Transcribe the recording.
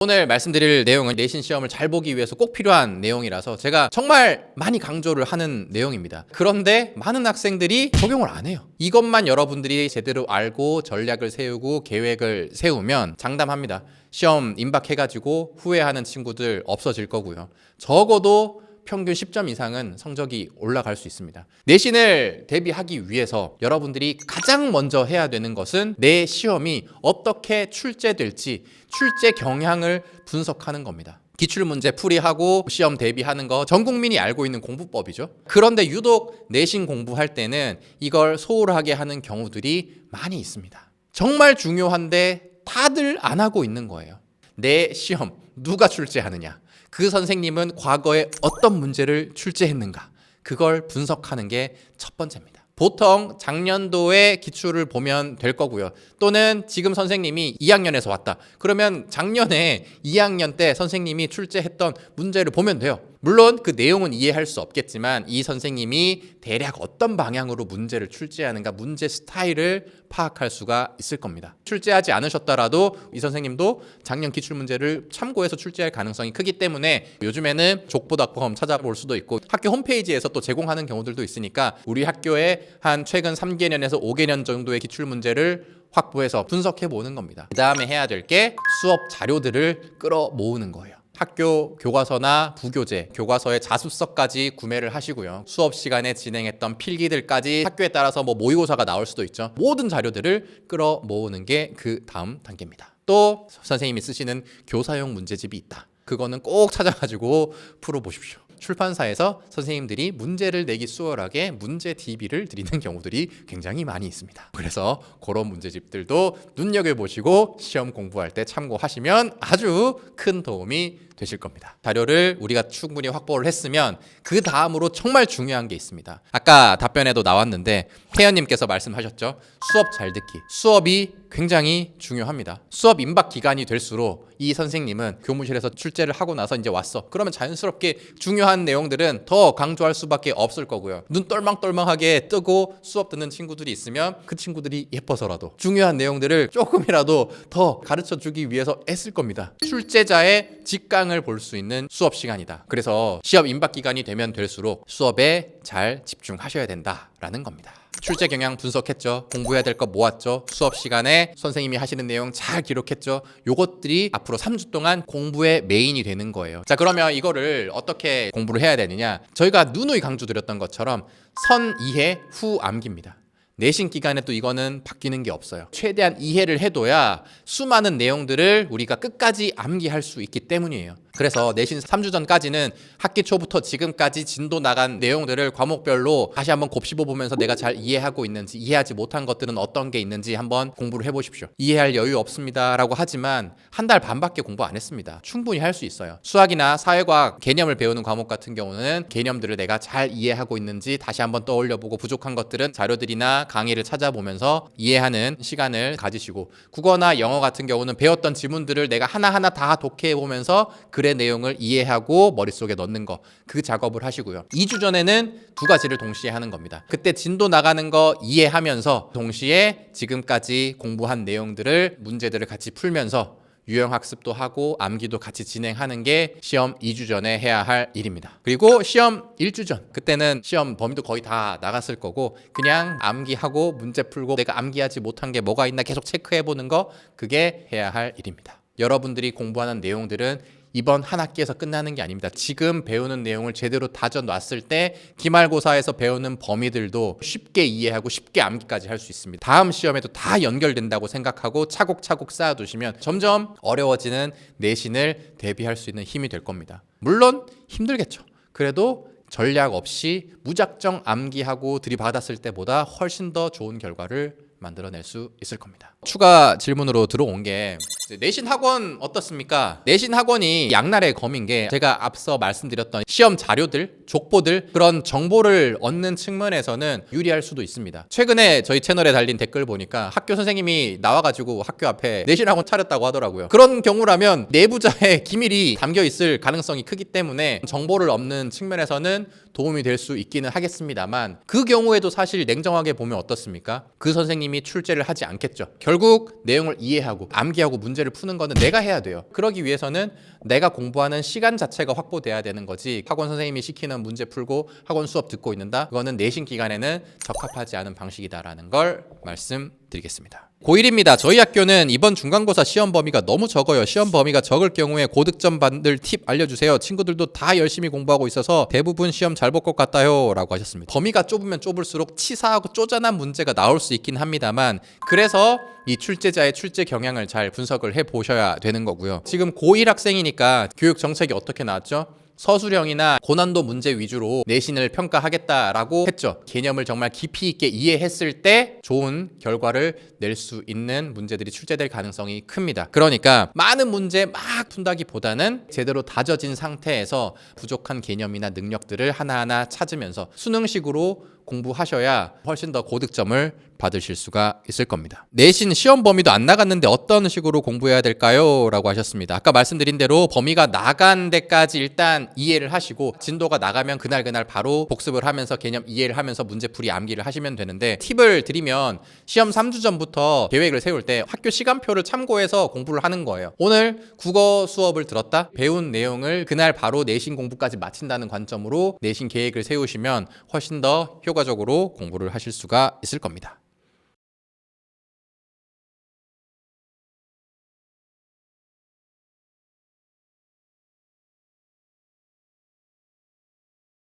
오늘 말씀드릴 내용은 내신 시험을 잘 보기 위해서 꼭 필요한 내용이라서 제가 정말 많이 강조를 하는 내용입니다. 그런데 많은 학생들이 적용을 안 해요. 이것만 여러분들이 제대로 알고 전략을 세우고 계획을 세우면 장담합니다. 시험 임박해가지고 후회하는 친구들 없어질 거고요. 적어도 평균 10점 이상은 성적이 올라갈 수 있습니다. 내신을 대비하기 위해서 여러분들이 가장 먼저 해야 되는 것은 내 시험이 어떻게 출제될지 출제 경향을 분석하는 겁니다. 기출문제 풀이하고 시험 대비하는 거 전 국민이 알고 있는 공부법이죠. 그런데 유독 내신 공부할 때는 이걸 소홀하게 하는 경우들이 많이 있습니다. 정말 중요한데 다들 안 하고 있는 거예요. 내 시험 누가 출제하느냐, 그 선생님은 과거에 어떤 문제를 출제했는가, 그걸 분석하는 게 첫 번째입니다. 보통 작년도에 기출을 보면 될 거고요. 또는 지금 선생님이 2학년에서 왔다. 그러면 작년에 2학년 때 선생님이 출제했던 문제를 보면 돼요. 물론 그 내용은 이해할 수 없겠지만 이 선생님이 대략 어떤 방향으로 문제를 출제하는가, 문제 스타일을 파악할 수가 있을 겁니다. 출제하지 않으셨더라도 이 선생님도 작년 기출문제를 참고해서 출제할 가능성이 크기 때문에 요즘에는 족보닷컴 찾아볼 수도 있고 학교 홈페이지에서 또 제공하는 경우들도 있으니까 우리 학교에 한 최근 3개년에서 5개년 정도의 기출문제를 확보해서 분석해 보는 겁니다. 그 다음에 해야 될 게 수업 자료들을 끌어 모으는 거예요. 학교 교과서나 부교재, 교과서의 자습서까지 구매를 하시고요. 수업 시간에 진행했던 필기들까지 학교에 따라서 모의고사가 나올 수도 있죠. 모든 자료들을 끌어 모으는 게 그 다음 단계입니다. 또 선생님이 쓰시는 교사용 문제집이 있다. 그거는 꼭 찾아가지고 풀어보십시오. 출판사에서 선생님들이 문제를 내기 수월하게 문제 DB를 드리는 경우들이 굉장히 많이 있습니다. 그래서 그런 문제집들도 눈여겨보시고 시험 공부할 때 참고하시면 아주 큰 도움이 되실 겁니다. 자료를 우리가 충분히 확보를 했으면 그 다음으로 정말 중요한 게 있습니다. 아까 답변에도 나왔는데 혜연님께서 말씀하셨죠. 수업 잘 듣기. 수업이 굉장히 중요합니다. 수업 임박 기간이 될수록 이 선생님은 교무실에서 출제를 하고 나서 이제 왔어. 그러면 자연스럽게 중요한 내용들은 더 강조할 수밖에 없을 거고요. 눈 똘망똘망하게 뜨고 수업 듣는 친구들이 있으면 그 친구들이 예뻐서라도 중요한 내용들을 조금이라도 더 가르쳐주기 위해서 애쓸 겁니다. 출제자의 직강을 볼 수 있는 수업 시간이다. 그래서 시험 임박 기간이 되면 될수록 수업에 잘 집중하셔야 된다라는 겁니다. 출제 경향 분석했죠. 공부해야 될 거 모았죠. 수업 시간에 선생님이 하시는 내용 잘 기록했죠. 요것들이 앞으로 3주 동안 공부의 메인이 되는 거예요. 자, 그러면 이거를 어떻게 공부를 해야 되느냐? 저희가 누누이 강조드렸던 것처럼 선 이해 후 암기입니다. 내신 기간에 또 이거는 바뀌는 게 없어요. 최대한 이해를 해둬야 수많은 내용들을 우리가 끝까지 암기할 수 있기 때문이에요. 그래서 내신 3주 전까지는 학기 초부터 지금까지 진도 나간 내용들을 과목별로 다시 한번 곱씹어 보면서 내가 잘 이해하고 있는지, 이해하지 못한 것들은 어떤 게 있는지 한번 공부를 해보십시오. 이해할 여유 없습니다 라고 하지만 한 달 반밖에 공부 안 했습니다. 충분히 할 수 있어요. 수학이나 사회과학 개념을 배우는 과목 같은 경우는 개념들을 내가 잘 이해하고 있는지 다시 한번 떠올려보고 부족한 것들은 자료들이나 강의를 찾아보면서 이해하는 시간을 가지시고, 국어나 영어 같은 경우는 배웠던 지문들을 내가 하나하나 다 독해보면서 글의 내용을 이해하고 머릿속에 넣는 거, 그 작업을 하시고요. 2주 전에는 두 가지를 동시에 하는 겁니다. 그때 진도 나가는 거 이해하면서 동시에 지금까지 공부한 내용들을, 문제들을 같이 풀면서 유형학습도 하고 암기도 같이 진행하는 게 시험 2주 전에 해야 할 일입니다. 그리고 시험 1주 전, 그때는 시험 범위도 거의 다 나갔을 거고 그냥 암기하고 문제 풀고 내가 암기하지 못한 게 뭐가 있나 계속 체크해보는 거, 그게 해야 할 일입니다. 여러분들이 공부하는 내용들은 이번 한 학기에서 끝나는 게 아닙니다. 지금 배우는 내용을 제대로 다져놨을 때 기말고사에서 배우는 범위들도 쉽게 이해하고 쉽게 암기까지 할 수 있습니다. 다음 시험에도 다 연결된다고 생각하고 차곡차곡 쌓아두시면 점점 어려워지는 내신을 대비할 수 있는 힘이 될 겁니다. 물론 힘들겠죠. 그래도 전략 없이 무작정 암기하고 들이받았을 때보다 훨씬 더 좋은 결과를 만들어낼 수 있을 겁니다. 추가 질문으로 들어온 게 내신 학원 어떻습니까? 내신 학원이 양날의 검인 게 제가 앞서 말씀드렸던 시험 자료들, 족보들, 그런 정보를 얻는 측면에서는 유리할 수도 있습니다. 최근에 저희 채널에 달린 댓글 보니까 학교 선생님이 나와가지고 학교 앞에 내신 학원 차렸다고 하더라고요. 그런 경우라면 내부자의 기밀이 담겨 있을 가능성이 크기 때문에 정보를 얻는 측면에서는 도움이 될 수 있기는 하겠습니다만 그 경우에도 사실 냉정하게 보면 어떻습니까? 그 선생님이 출제를 하지 않겠죠. 결국 내용을 이해하고 암기하고 문제를 푸는 거는 내가 해야 돼요. 그러기 위해서는 내가 공부하는 시간 자체가 확보돼야 되는 거지, 학원 선생님이 시키는 문제 풀고 학원 수업 듣고 있는다? 그거는 내신 기간에는 적합하지 않은 방식이다라는 걸 말씀드리겠습니다. 고1입니다. 저희 학교는 이번 중간고사 시험 범위가 너무 적어요. 시험 범위가 적을 경우에 고득점 받을 팁 알려주세요. 친구들도 다 열심히 공부하고 있어서 대부분 시험 잘 볼 것 같아요 라고 하셨습니다. 범위가 좁으면 좁을수록 치사하고 쪼잔한 문제가 나올 수 있긴 합니다만, 그래서 이 출제자의 출제 경향을 잘 분석을 해보셔야 되는 거고요. 지금 고1 학생이니까 교육 정책이 어떻게 나왔죠? 서술형이나 고난도 문제 위주로 내신을 평가하겠다라고 했죠. 개념을 정말 깊이 있게 이해했을 때 좋은 결과를 낼 수 있는 문제들이 출제될 가능성이 큽니다. 그러니까 많은 문제 막 푼다기보다는 제대로 다져진 상태에서 부족한 개념이나 능력들을 하나하나 찾으면서 수능식으로 공부하셔야 훨씬 더 고득점을 받으실 수가 있을 겁니다. 내신 시험 범위도 안 나갔는데 어떤 식으로 공부해야 될까요? 라고 하셨습니다. 아까 말씀드린 대로 범위가 나간 데까지 일단 이해를 하시고, 진도가 나가면 그날 바로 복습을 하면서 개념 이해를 하면서 문제풀이 암기를 하시면 되는데, 팁을 드리면 시험 3주 전부터 계획을 세울 때 학교 시간표를 참고해서 공부를 하는 거예요. 오늘 국어 수업을 들었다? 배운 내용을 그날 바로 내신 공부까지 마친다는 관점으로 내신 계획을 세우시면 훨씬 더 효과적으로 공부를 하실 수가 있을 겁니다.